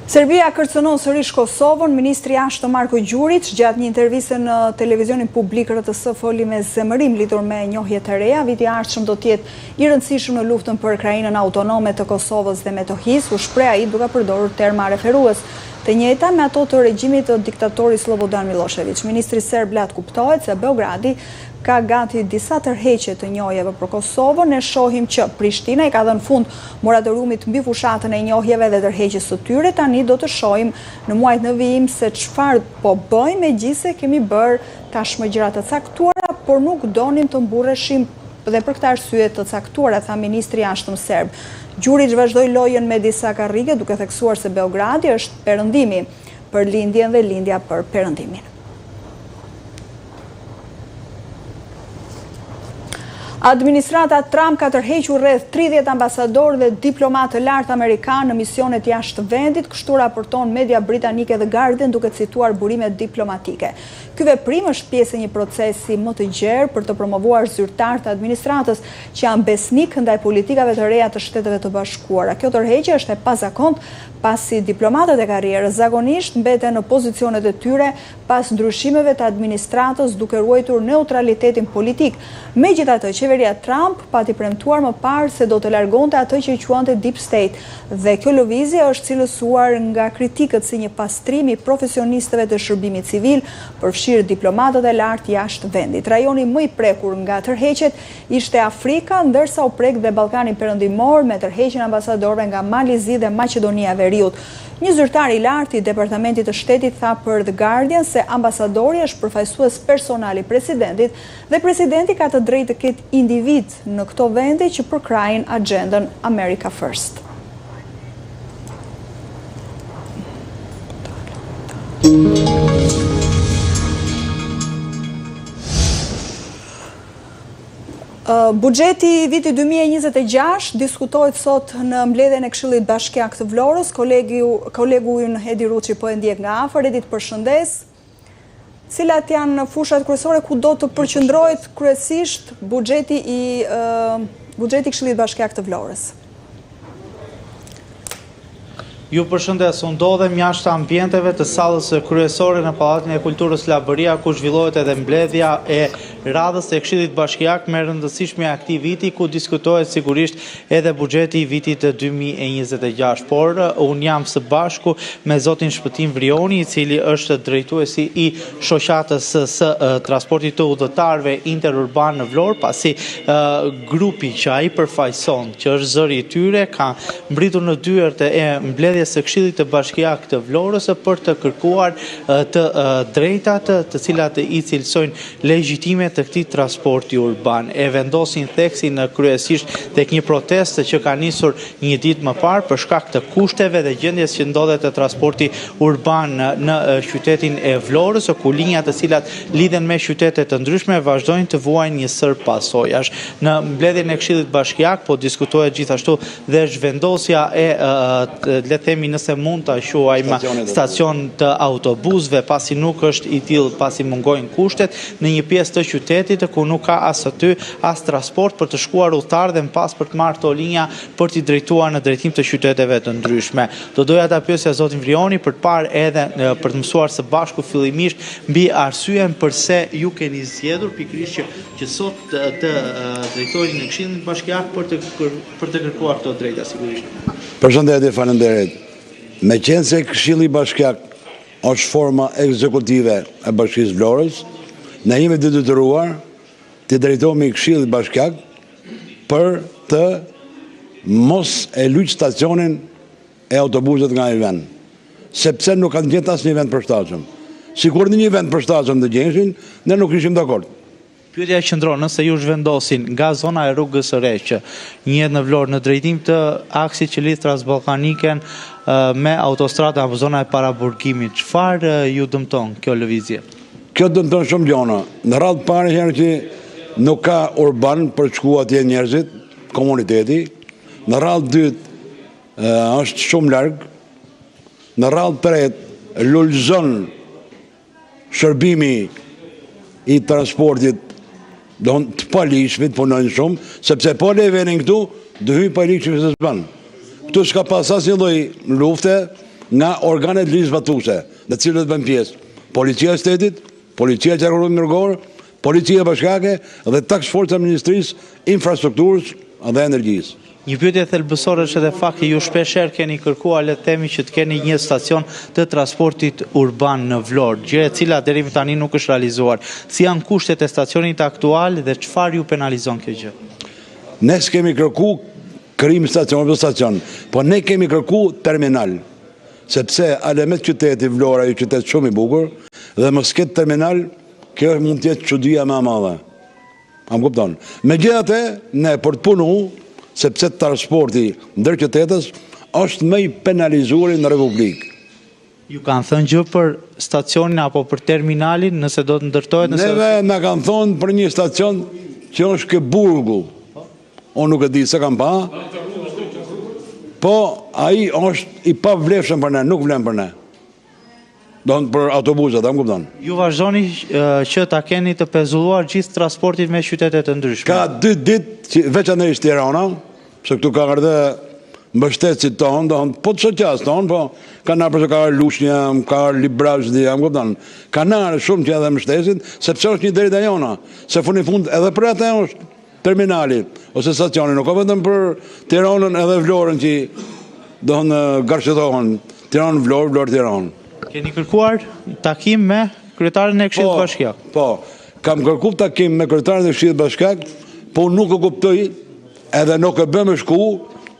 Serbia kërcënon sërish Kosovën. Ministri jashtë Marko Gjurić gjatë një interviste në televizionin publik RTS foli me zemërim lidhur me njohjet të reja. Viti i ardhshëm do të jetë i rëndësishëm në luftën për krajinën autonome të Kosovës dhe Metohis, u shpreh ai duke përdorur terma referues të njëjta me ato të regjimit të diktatorit Slobodan Milošević. Ministri serb Blat kuptohet se Beogradi ka gati disa tërheqje të njohjeve për Kosovën. Ne shohim që Prishtina i ka dhënë fund moratoriumit mbi fushatën e njohjeve dhe tërheqjes së tyre. Tani do të shohim në muajt në vijim se çfarë po bëjmë, megjithëse kemi bërë tashmë gjëra të caktuara, por nuk donim të mburreshim dhe për këtë arsye të caktuara, tha ministri i jashtëm serb. Gjurić vazhdoi lojën me disa karrige duke theksuar se Beogradi është perëndimi për lindjen dhe lindja për perëndimin. Administrata Trump ka tërhequr rreth 30 ambasadorë dhe diplomatë të lartë amerikanë në misionet jashtë vendit, kështu raporton media britanike The Guardian duke cituar burimet diplomatike. Ky veprim është pjesë e një procesi më të gjerë për të promovuar zyrtarë të administratës që janë besnik ndaj politikave të reja të Shteteve të Bashkuara. Kjo tërheqje është e pazakontë pasi diplomatët e karrierës zakonisht mbeten në pozicionet e tyre pas ndryshimeve të administratës duke ruajtur neutralitetin politik. Megjithatë, qeveria Trump pati premtuar më parë se do të largonte atë që quante Deep State dhe kjo lëvizje është cilësuar nga kritikët si një pastrim i profesionistëve të shërbimit civil, përfshirë diplomatët e lartë jashtë vendit. Rajoni më i prekur nga tërheqjet ishte Afrika, ndërsa u prek dhe Ballkani Perëndimor me tërheqjen e ambasadorëve nga Malizi dhe Maqedonia e Veriut. Një zyrtar i lartë i Departamentit të Shtetit tha për The Guardian se ambasadori është përfaqësues personal i presidentit dhe presidenti ka të drejtë të ketë individ në këto vende që përkrajnë agendën America First. Buxheti i vitit 2026 diskutohet sot në mbledhjen e Këshillit Bashkiak të Vlorës. Kolegu ynë Edi Ruçi po e ndjek nga afër. Edi, përshëndes. Cilat janë fushat kryesore ku do të përqendrohet kryesisht buxheti i Këshillit Bashkiak të Vlorës? Ju përshëndes, unë ndodhem jashtë ambienteve të sallës kryesore në Pallatin e Kulturës Llabëria, ku zhvillohet edhe mbledhja e radhës e Këshillit Bashkiak me rëndësishmja e këtij viti, ku diskutohet sigurisht edhe buxheti i vitit 2026. Por unë jam së bashku me zotin Shpëtim Vrioni, i cili është drejtuesi i shoqatës së transportit të udhëtarëve interurban në Vlorë, pasi grupi që ai përfaqëson, që është zëri i tyre, ka mbritur në dyert e mbledhjes së Këshillit të Bashkiak të Vlorës për të kërkuar të drejtat të cilat i cilësojnë legjitimet të këtij transporti urban. E vendosin theksin kryesisht tek një protestë që ka nisur një ditë më parë për shkak të kushteve dhe gjendjes që ndodhet të transporti urban në qytetin e Vlorës, ku linjat të cilat lidhen me qytete të ndryshme vazhdojnë të vuajnë një sër pasojash. Në mbledhjen e Këshillit Bashkiak po diskutohet gjithashtu dhe zhvendosja e le të themi nëse mund ta quajmë stacion të autobusëve, pasi nuk është i tillë, pasi mungojnë kushtet në një pjesë të qytetit ku nuk ka as aty as transport për të shkuar udhëtar dhe më pas për të marrë këto linja për t'i drejtuar në drejtim të qyteteve të ndryshme. Do doja ta pyesja zotin Vrioni për të parë edhe për të mësuar së bashku fillimisht mbi arsyen pse ju keni zgjedhur pikërisht që sot të drejtoheni në Këshillin Bashkiak për të kërkuar këto drejta sigurisht. Përshëndetje, faleminderit. Meqense Këshilli Bashkiak është forma ekzekutive e Bashkisë Vlorës, ne jemi të detyruar të drejtohemi Këshillit Bashkiak për të mos e lyq stacionin e autobusit nga një vend, sepse nuk kanë gjetur asnjë vend përshtatshëm. Sikur në një vend përshtatshëm të gjeshin, ne nuk ishim dakord. Pyetja qëndron, nëse ju zhvendosin nga zona e rrugës së re që njihet në Vlorë në drejtim të aksit që lidh Transballkaniken me autostradën në zona e paraburgimit, çfarë ju dëmton kjo lëvizje? Kjo dëmton shumë gjëra. Në radhë parë janë që nuk ka urban për të shkuar atje njerëzit, komuniteti. Në radhë dytë është shumë larg. Në radhë tretë lulëzon shërbimi i transportit të palishmit punojnë shumë, sepse po levenin këtu, dë hyjnë palishmit se s'ban. Këtu s'ka pas asnjë lloj lufte, nga organet ligjzbatuese, në cilët bën pjesë Policia e Shtetit, Policia e Qarkullimit Mërgor, Policia Bashkiake dhe Task Force e Ministrisë Infrastrukturës dhe Energjisë. Një pyetje thelbësore është edhe fakti ju shpeshherë keni kërkuar le të themi që të keni një stacion të transportit urban në Vlorë, gjë e cila deri më tani nuk është realizuar. Si janë kushtet e stacionit aktual dhe çfarë ju penalizon kjo gjë? Ne s'kemi kërku krijim stacion, po ne kemi kërku terminal, sepse Alemet qyteti Vlora është qytet shumë i bukur dhe mos ketë terminal, kjo mund të jetë çudia më e madhe. A më kupton? Megjithatë, ne për të punu, sepse transporti ndër qytetës është më i penalizuar në Republikë. Ju kanë thënë gjë për stacionin apo për terminalin nëse do të ndërtohet? Neve na kanë thonë për një stacion që është ke Burgu. Unë nuk e di se kam pa. Po ai është i pavlefshëm për ne, nuk vlen për ne. Don për autobuset, a më kupton? Ju vazhdoni që ta keni të pezulluar gjithë transportit me qytete të ndryshme. Ka 2 ditë që veçanërisht Tirana, se këtu ka ardhe mbështetësit tonë, po të shoqas tonë, po ka nërë përse ka Lushnja, ka Librazhdi, a më kupton? Ka nërë shumë që edhe mbështetësit, sepse është një drejtë e jona, se fund edhe për atë është terminali, ose stacioni, nuk ka vetëm për Tiranën edhe Vlorën që do në garshetohen, Tiranë, Vlorë, Vlorë, Tiranë. Keni kërkuar takim me kryetarin e Këshillit Bashkiak? Po, kam kërku takim me kryetarin e Këshillit Bashkiak, po nuk e kuptoj edhe nuk e bëmë shku,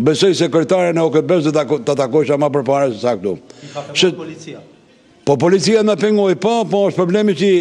besoj se kryetarin e OKB-s të takojsha ma përpara se sa këtu. Policia? Po policia me pengoj, po është problemi që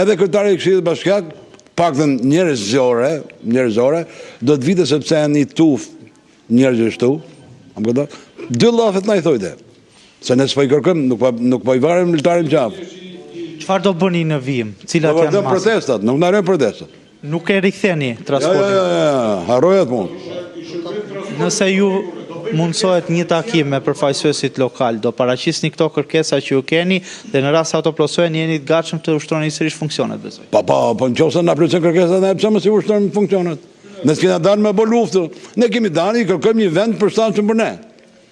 edhe kryetarin e Këshillit Bashkiak, paktën njerëzore, do të vite sepse e një tuf njerëzë shtu, 2 lafet na i thojte. Se ne s'po i kërkëm, nuk po i varem militarin qafë. Çfarë do bëni në vijim? Cilat janë masat? Protestat, nuk na rën protestat. Nuk e riktheni transportin? Ja, harrojat mund. Nëse ju mundsohet një takim me përfaqësuesit lokal, do paraqisni këto kërkesa që ju keni dhe në rast se ato plotësohen jeni të gatshëm të ushtroni sërish funksionet, besoj. Po nëse na plotësojnë kërkesat, ne pse mos i ushtrojmë funksionet? Ne s'kena dalë me bë luftë. Ne kemi dalë, i kërkojmë një vend përshtatshëm për ne.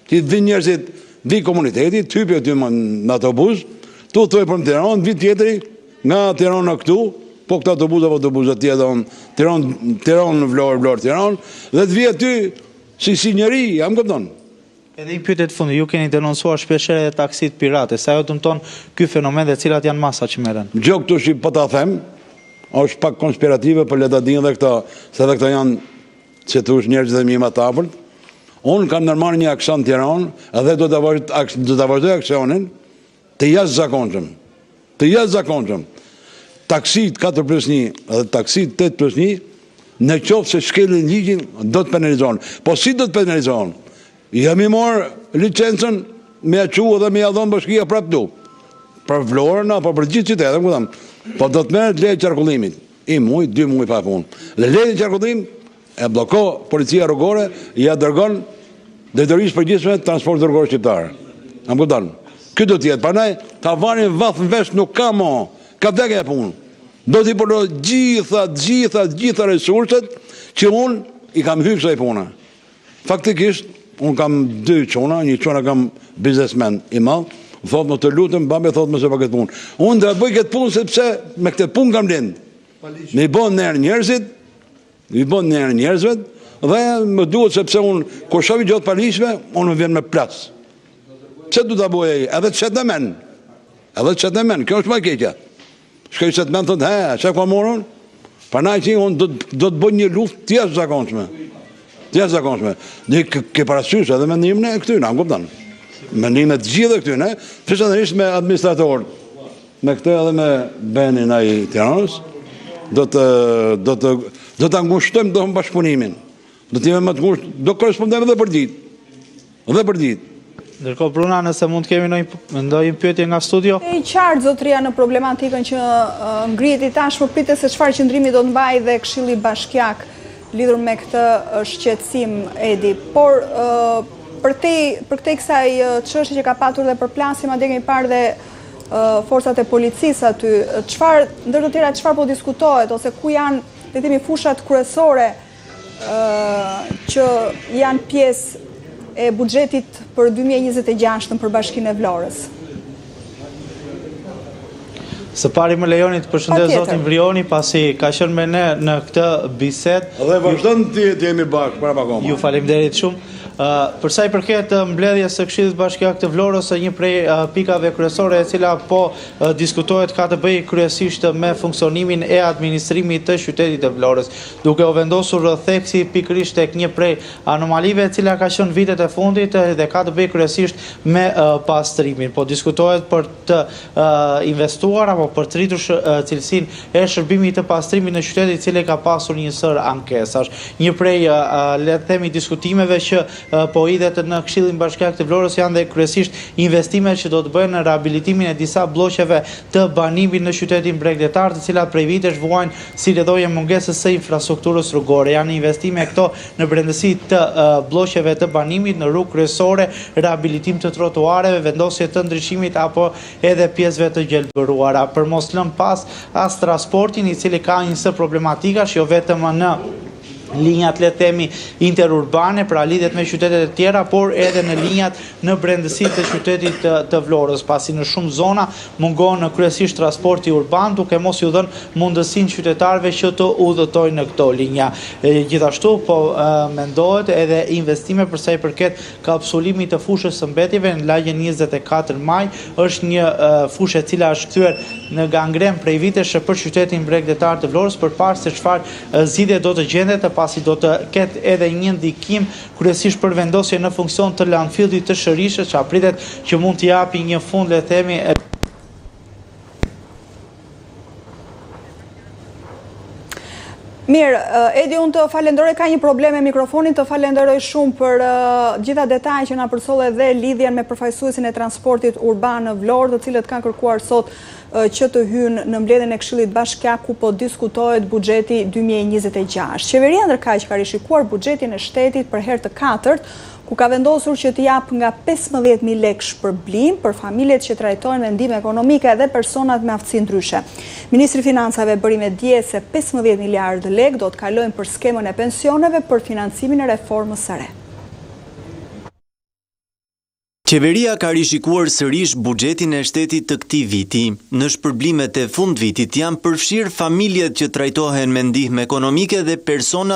Që të vinë njerëzit, vi komuniteti, typi aty në autobus, tu thoj për Tiranë, vi tjetri nga Tirana këtu, po këtë autobuset tjetër, Tiranë, Vlorë, Tiranë, dhe të vi aty si njeri, jam këpëton. Edhe një pyetje të fundit, ju keni denoncuar shpeshherë edhe taksit pirate, sa jo dëmton ky fenomen dhe cilat janë masa që merren? Gjë këtu që po ta them, është pak konspirative, për le ta dinë dhe këta, se dhe këta janë, që thush njerëz dhe mima të afërt. Unë kam nërmarrë një aksion Tiranë, edhe do të vazhdoj aksionin të jashtëzakonshëm. Të jashtëzakonshëm. Taksit 4+1 edhe taksit 8+1, në qoftë se shkelin ligjin, do të penalizohen. Po si do të penalizohen? Jam i marrë licencën me aqu edhe me jadhon bashkia prap tu. Për Vlorën, apo për gjithë qytetin, po do të merret leje qarkullimit. I muj, 2 muj pa punë. Leje qarkullim e bloko policia rrugore, ja dërgon drejtorisë përgjithshme transport rrugor shqiptar. A më kupton? Ky do të jetë. Prandaj ta vani vath në vesh nuk ka mo. Ka vdekje e punë. Do t'i përdo gjitha resurset që unë i kam hyrë kësaj puna. Faktikisht, unë kam 2 çuna, një çuna kam biznesmen i madh, thotë më të lutem, babe thotë më se pa këtë punë. Unë do të bëj këtë punë sepse me këtë punë kam lind. Me i bën nerë njerëzit, dhe më duhet sepse unë, kur shoh gjatë palishve, unë më vjen me plas. Çe do ta bëj ai? Edhe çet në men. Kjo është më e keqja. Shkoj çet men thotë, çka ka morën? Prandaj që unë do të bëj një luftë të jashtëzakonshme. Ne ke parasysh edhe mendimin e këtyre, a kupton? Mendimet të gjitha këtyre, veçanërisht me administratorët. Me këtë edhe me Benin ai Tiranës, do të ngushtojmë do bashkëpunimin. Do të jemi më të ngushtë, do korrespondojmë edhe për ditë. Ndërkohë Bruna, nëse mund të kemi ndonjë pyetje nga studio? E qartë zotëria në problematikën që ngriheti tashmë, pritet se çfarë qëndrimi do të mbajë dhe Këshilli Bashkiak lidhur me këtë shqetësim, Edi. Por për këtej kësaj çështje që ka patur dhe përplasje, madje kemi parë dhe forcat e policisë aty, ndër të tjera çfarë po diskutohet ose ku janë, le të themi, fushat kryesore që janë pjesë e buxhetit për 2026 për Bashkinë e Vlorës? Së pari më lejoni të përshëndes zotin Vrioni, pasi ka qenë me ne në këtë bisedë. Dhe vazhdon të jemi bashkë para pakoma. Ju faleminderit shumë. Përsa i përket mbledhjes së Këshillit Bashkiak të Vlorës, një prej pikave kryesore e cila po diskutohet ka të bëjë kryesisht me funksionimin e administrimit të qytetit të Vlorës, duke u vendosur theksi pikërisht tek një prej anomalive e cila ka qenë vitet e fundit dhe ka të bëjë kryesisht me pastrimin. Po diskutohet për të investuar apo për të rritur cilësinë e shërbimit të pastrimit në qytet, i cili ka pasur një sër ankesash. Një prej le të themi diskutimeve që po idhet në Këshillin Bashkiak të Vlorës janë dhe kryesisht investimet që do të bëhen në rehabilitimin e disa bloqeve të banimit në qytetin Bregdetar, të cilat prej vitesh vuajnë si rrjedhje mungesës së infrastrukturës rrugore. Janë investime këto në brendësi të bloqeve të banimit, në rrugë kryesore, rehabilitim të trotuareve, vendosje të ndriçimit apo edhe pjesëve të gjelbëruara. Për mos lënë pas as transportin, i cili ka një së problematikash jo vetëm në linjat le themi interurbane, pra lidhet me qytetet e tjera, por edhe në linjat në brendësi të qytetit të Vlorës, pasi në shumë zona mungon kryesisht transporti urban, duke mos ju dhënë mundësinë qytetarëve që të udhëtojnë në këto linja. Gjithashtu po mendohet edhe investime përsa i përket kapsulimit të fushës së mbetjeve në lagjen 24 maj, është një fushë e cila është kthyer në gangren prej vitesh për qytetin Bregdetar të Vlorës, përpara se çfarë zgjidhje do të gjendet, pasi do të ketë edhe një ndikim kryesisht për vendosje në funksion të landfillit të Shërishës, që pritet që mund të japi një fund le themi. Mirë, Edi, unë të falenderoj, ka një problem me mikrofonin, të falenderoj shumë për gjitha detaj që nga përsolle dhe lidhjen me përfaqësuesin e transportit urban në Vlorë, të cilët kanë kërkuar sot që të hynë në mbledhjen e Këshillit Bashkiak ku po diskutohet buxheti 2026. Qeveria ndërkaq ka rishikuar buxhetin e shtetit për herë të katërt, ku ka vendosur që të jap nga 15.000 lekë shpërblim për familjet që trajtojnë me ndihmë ekonomike dhe personat me aftësi ndryshe. Ministri i Financave bëri me dje se 15 miliardë lekë do të kalojnë për skemën e pensioneve për financimin e reformës së re. Qeveria ka rishikuar sërish buxhetin e shtetit të këtij viti. Në shpërblimet e fundvitit janë përfshirë familjet që trajtohen me ndihmë ekonomike dhe persona